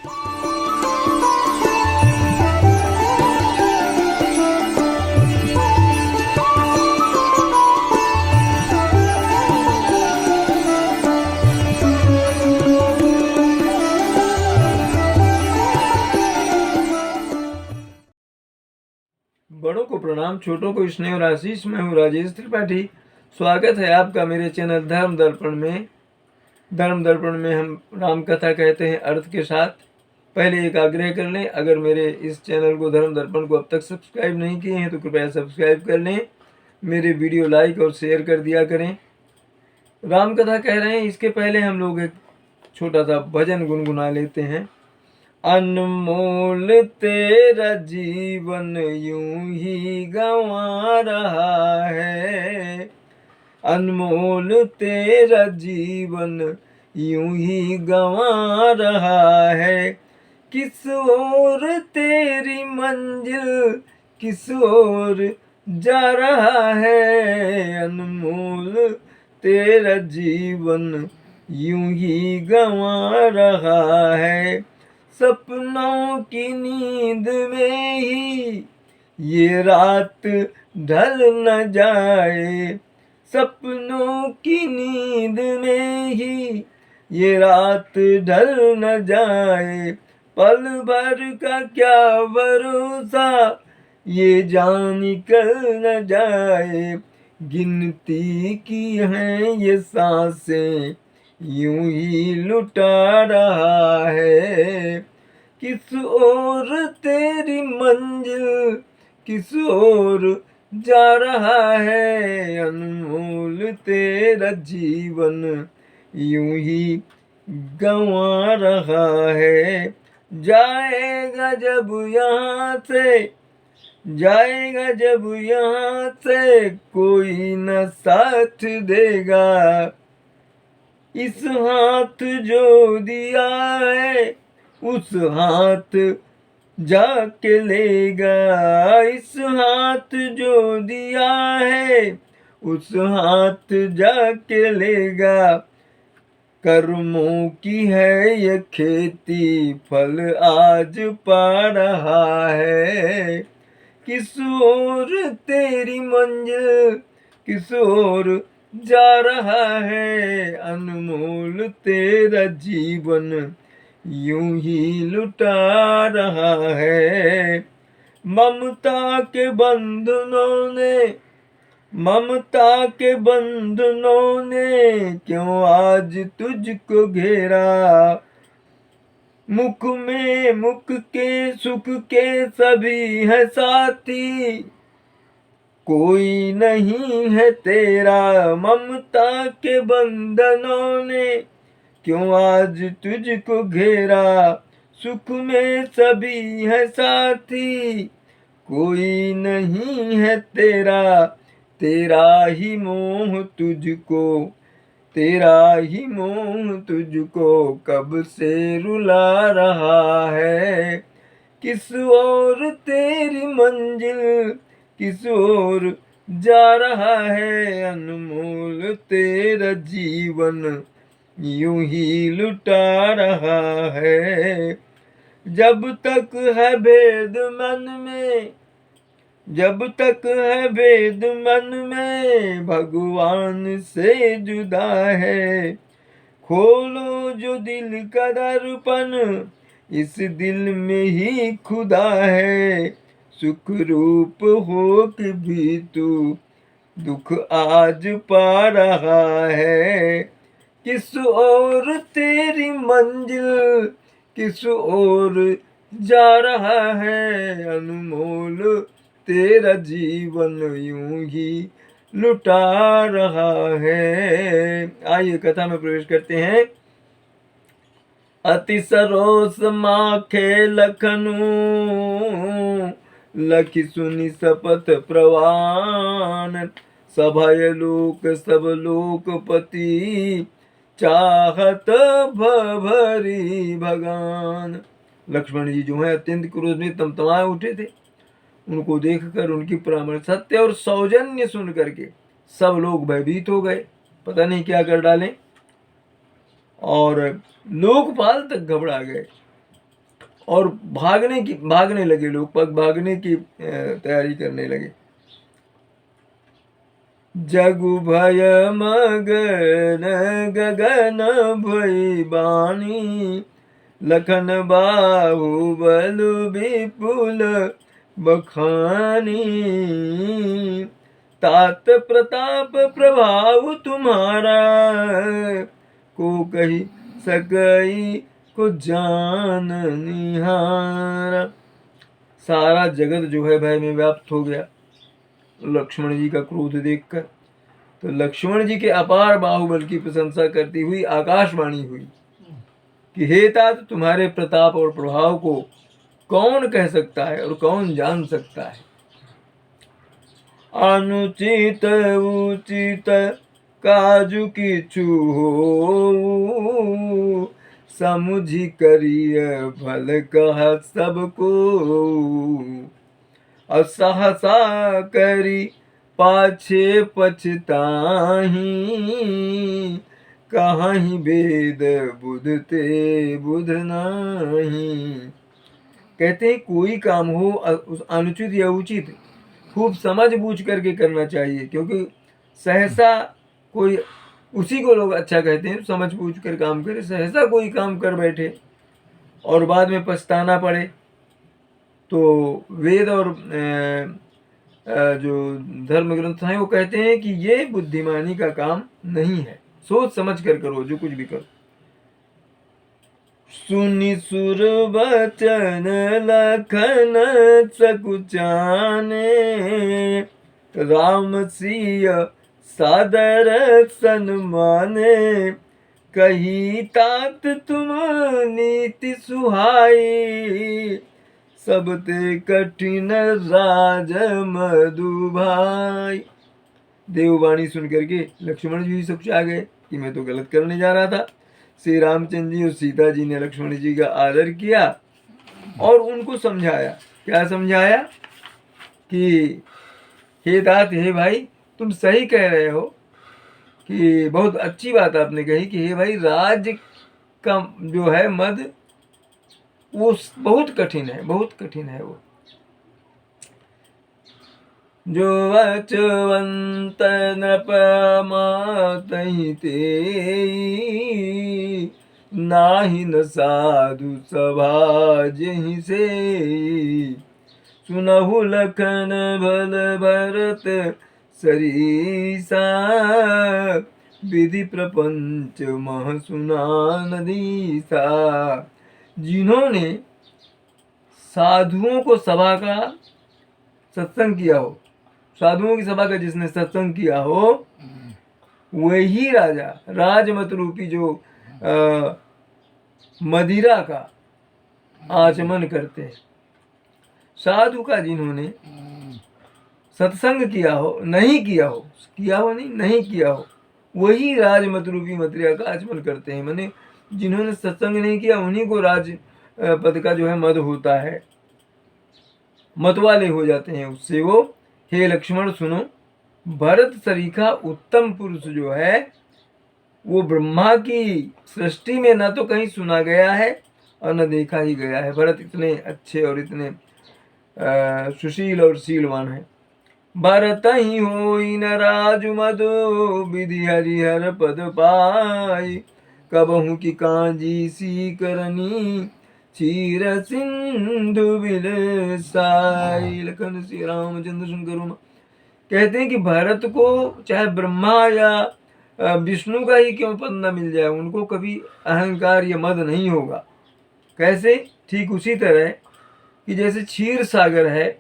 बड़ों को प्रणाम, छोटों को स्नेह और आशीष। मैं हूँ राजेश त्रिपाठी। स्वागत है आपका मेरे चैनल धर्म दर्पण में। धर्म दर्पण में हम राम कथा कहते हैं अर्थ के साथ। पहले एक आग्रह कर लें, अगर मेरे इस चैनल को धर्म दर्पण को अब तक सब्सक्राइब नहीं किए हैं तो कृपया सब्सक्राइब कर लें। मेरे वीडियो लाइक और शेयर कर दिया करें। राम कथा कह रहे हैं, इसके पहले हम लोग एक छोटा सा भजन गुनगुना लेते हैं। अनमोल तेरा जीवन यूं ही गंवा रहा है, अनमोल तेरा जीवन यूं ही गंवा रहा है। किस ओर तेरी मंजिल किस ओर जा रहा है, अनमोल तेरा जीवन यूं ही गंवा रहा है। सपनों की नींद में ही ये रात ढल न जाए, सपनों की नींद में ही ये रात ढल न जाए। पल भर का क्या भरोसा ये जान निकल न जाए, गिनती की हैं ये सांसें यूं ही लुटा रहा है। किस ओर तेरी मंजिल किस ओर जा रहा है, अनमोल तेरा जीवन यूं ही गंवा रहा है। जाएगा जब यहाँ से जाएगा जब यहाँ से कोई न साथ देगा, इस हाथ जो दिया है उस हाथ जाके लेगा, इस हाथ जो दिया है उस हाथ जाके लेगा। कर्मों की है ये खेती फल आज पा रहा है। किस ओर तेरी मंजिल किस ओर जा रहा है, अनमोल तेरा जीवन यूं ही लुटा रहा है। ममता के बंधनों ने क्यों आज तुझको घेरा, मुख में मुख के सुख के सभी है साथी, कोई नहीं है तेरा। ममता के बंधनों ने क्यों आज तुझको घेरा, सुख में सभी है साथी, कोई नहीं है तेरा। तेरा ही मोह तुझको कब से रुला रहा है। किस ओर तेरी मंजिल किस ओर जा रहा है, अनमोल तेरा जीवन यूं ही लुटा रहा है। जब तक है भेद मन में भगवान से जुदा है। खोलो जो दिल का दर्पण इस दिल में ही खुदा है। सुख रूप हो के भी तू दुख आज पा रहा है। किस ओर तेरी मंजिल किस ओर जा रहा है, अनमोल तेरा जीवन यूं ही लुटा रहा है। आइए कथा में प्रवेश करते हैं। अति सरोस माखे लखनू लखी सुनी सपथ प्रवान, सभय लोक सब लोकपति चाहत भरी भगान। लक्ष्मण जी जो है अत्यंत क्रोध में तमतमाए उठे थे। उनको देखकर उनकी परामर्श सत्य और सौजन्य सुन करके सब लोग भयभीत हो गए, पता नहीं क्या कर डालें, और लोकपाल तक घबरा गए। और भागने लगे लोग, पग भागने की तैयारी करने लगे। जगु भय मगन गगन भई बानी, लखन बाहुबल विपुल बखानी। तात प्रताप प्रभाव तुम्हारा, को कही सकई को जान निहारा। सारा जगत जो है भय में व्याप्त हो गया लक्ष्मण जी का क्रोध देखकर। तो लक्ष्मण जी के अपार बाहुबल की प्रशंसा करती हुई आकाशवाणी हुई कि हे तात, तुम्हारे प्रताप और प्रभाव को कौन कह सकता है और कौन जान सकता है। अनुचित उचित काजु किछु हो, समुझी करिय भल कह सबको। असहसा करी पाछे पछताही, कहीं वेद बुझते बुझ नहीं। कहते हैं कोई काम हो अनुचित या उचित खूब समझ बूझ करके करना चाहिए, क्योंकि सहसा कोई, उसी को लोग अच्छा कहते हैं समझ बूझ कर काम करे। सहसा कोई काम कर बैठे और बाद में पछताना पड़े तो वेद और जो धर्म ग्रंथ हैं वो कहते हैं कि ये बुद्धिमानी का काम नहीं है। सोच समझ कर करो जो कुछ भी करो। सुनि सुर बचन लखन सकुचाने, राम सिय सादर सन्माने। कही तात तुम नीति सुहाई, सबते कठिन राज मधु भाई। देववाणी सुन करके लक्ष्मण जी सब आ गए कि मैं तो गलत करने जा रहा था। श्री रामचंद्र जी और सीता जी ने लक्ष्मण जी का आदर किया और उनको समझाया। क्या समझाया कि हे तात, हे भाई, तुम सही कह रहे हो कि बहुत अच्छी बात आपने कही कि हे भाई, राज का जो है मद वो बहुत कठिन है, बहुत कठिन है वो। जो अचवंत नृप मातहि तेई, नाही न साधु सभा जहि से। सुनहु लखन भल भरत सरीसा, विधि प्रपंच मह सुना नदीसा। जिन्होंने साधुओं को सभा का सत्संग किया हो, साधुओं की सभा का जिसने सत्संग किया हो, वही राजा राजमत रूपी जो मदिरा का आचमन करते हैं। साधु का जिन्होंने सत्संग किया हो, नहीं किया हो, किया हो नहीं किया हो, वही राजमत रूपी मदिरा का आचमन करते हैं। माने जिन्होंने सत्संग नहीं किया उन्हीं को राज पद का जो है मद होता है, मतवाले हो जाते हैं उससे वो। हे लक्ष्मण सुनो, भरत सरीखा उत्तम पुरुष जो है वो ब्रह्मा की सृष्टि में न तो कहीं सुना गया है और न देखा ही गया है। भरत इतने अच्छे और इतने सुशील और शीलवान है। भरत ही होई न राजु मधु, विधि हरिहर पद पाई। कबहू की कांजी सी करनी, चीर सिंधु बिलसाई। लखन श्री रामचंद्र शंकर। कहते हैं कि भरत को चाहे ब्रह्मा या विष्णु का ही क्यों पद न मिल जाए, उनको कभी अहंकार या मद नहीं होगा। कैसे? ठीक उसी तरह कि जैसे क्षीर सागर है,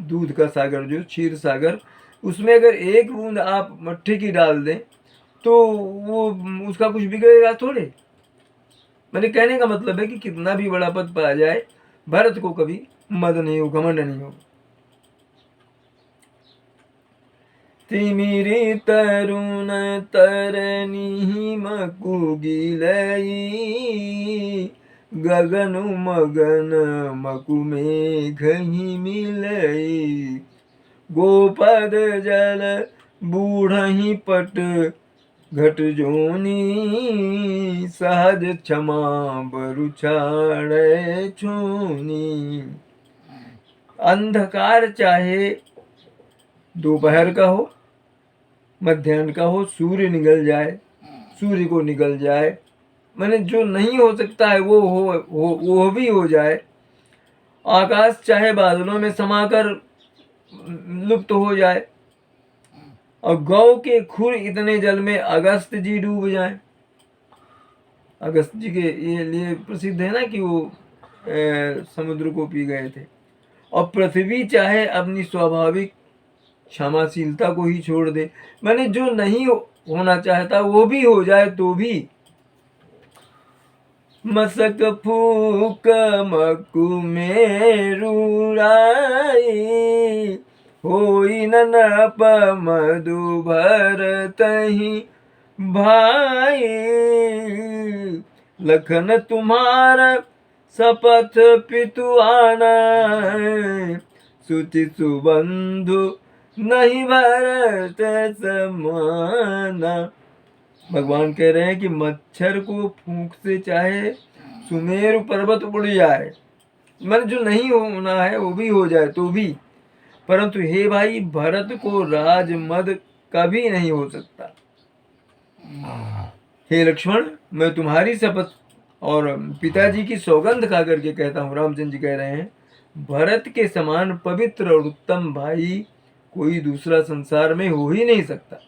दूध का सागर जो क्षीर सागर, उसमें अगर एक बूंद आप मट्ठी की डाल दें तो वो उसका कुछ बिगड़ेगा थोड़े। मैंने कहने का मतलब है कि कितना भी बड़ा पद पा जाए, भरत को कभी मद नहीं हो, घमंड नहीं हो। तिमिरी तरुण तरनी मकुगिलई, गगन मगन मकु मेघ ही मिलई। गोपद जल बूढ़ही पट घट जोनी सहज क्षमा बरु छाड़े छूनी। अंधकार चाहे दोपहर का हो, मध्याह्न का हो, सूर्य निकल जाए, सूर्य को निकल जाए, माने जो नहीं हो सकता है वो भी हो जाए। आकाश चाहे बादलों में समाकर लुप्त हो जाए, और गौ के खुर इतने जल में अगस्त जी डूब जाए। अगस्त जी के ये लिए प्रसिद्ध है ना कि वो समुद्र को पी गए थे। और पृथ्वी चाहे अपनी स्वाभाविक क्षमाशीलता को ही छोड़ दे, माने जो नहीं होना चाहता वो भी हो जाए तो भी। मसक फूक मकु मेरु राई, होई न नप मधु भरतहि भाई। लखन तुम्हारा शपथ पितु आना, सुचि सुबंधु नहीं भरत समाना। भगवान कह रहे हैं कि मच्छर को फूंक से चाहे सुमेरु पर्वत उड़ जाए, मन जो नहीं होना है वो भी हो जाए तो भी, परंतु हे भाई भरत को राजमद कभी नहीं हो सकता। हे लक्ष्मण, मैं तुम्हारी शपथ और पिताजी की सौगंध खा करके कहता हूँ, रामचंद्र जी कह रहे हैं, भरत के समान पवित्र और उत्तम भाई कोई दूसरा संसार में हो ही नहीं सकता।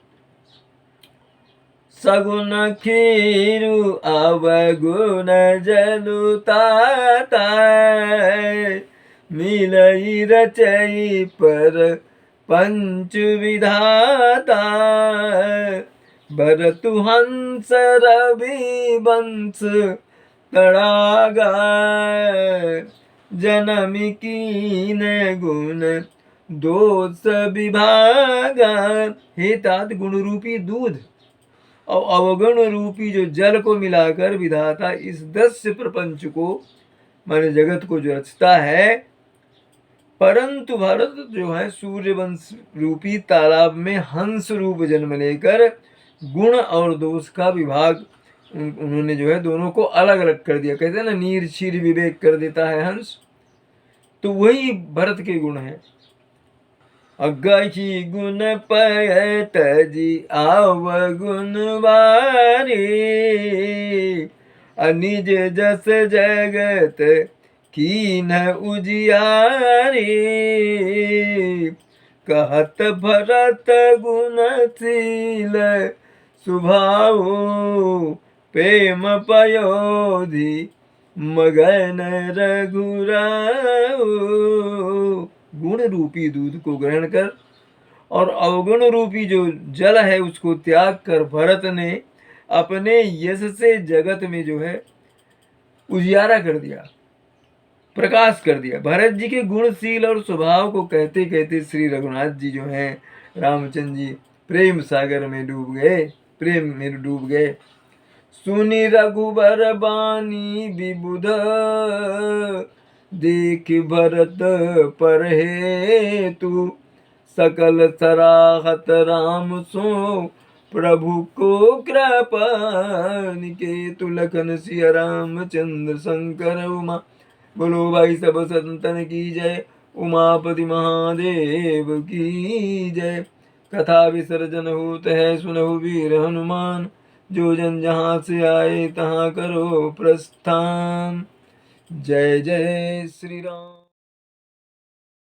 सगुन खीरु अवगुण जलु ताता, मिलई रचई पर पंच विधाता। भरतु हंस रवि वंश तड़ागा, जनमी कीन गुण दोष विभागा। हे तात, गुण रूपी दूध और अवगुण रूपी जो जल को मिलाकर विधाता इस दस्य प्रपंच को माने जगत को जो रचता है, परंतु भरत जो है सूर्यवंश रूपी तालाब में हंस रूप जन्म लेकर गुण और दोष का विभाग उन्होंने जो है दोनों को अलग अलग कर दिया। कहते हैं ना, नीर क्षीर विवेक कर देता है हंस, तो वही भरत के गुण है। अगही गुण पयत जी अवगुण वारी, अनिज जस जगत कीन उजियारी। कहत भरत गुणशील स्वभाव, प्रेम पयोधि मगन रघुराऊ। गुण रूपी दूध को ग्रहण कर और अवगुण रूपी जो जल है उसको त्याग कर भरत ने अपने यश से जगत में जो है उजियारा कर दिया, प्रकाश कर दिया। भरत जी के गुणशील और स्वभाव को कहते कहते श्री रघुनाथ जी जो हैं रामचंद्र जी प्रेम सागर में डूब गए, प्रेम में डूब गए। सुनि रघुबर बानी विबुध, देख भरत पर हेतु। सकल सराहत राम सो, प्रभु को कृपा निकेतु। लखन सिया रामचंद्र शंकर उमा, बोलो भाई सब संतन की जय। उमापति महादेव की जय। कथा विसर्जन होत है सुनहु वीर हनुमान, जो जन जहाँ से आए तहाँ करो प्रस्थान। जय जय श्री राम।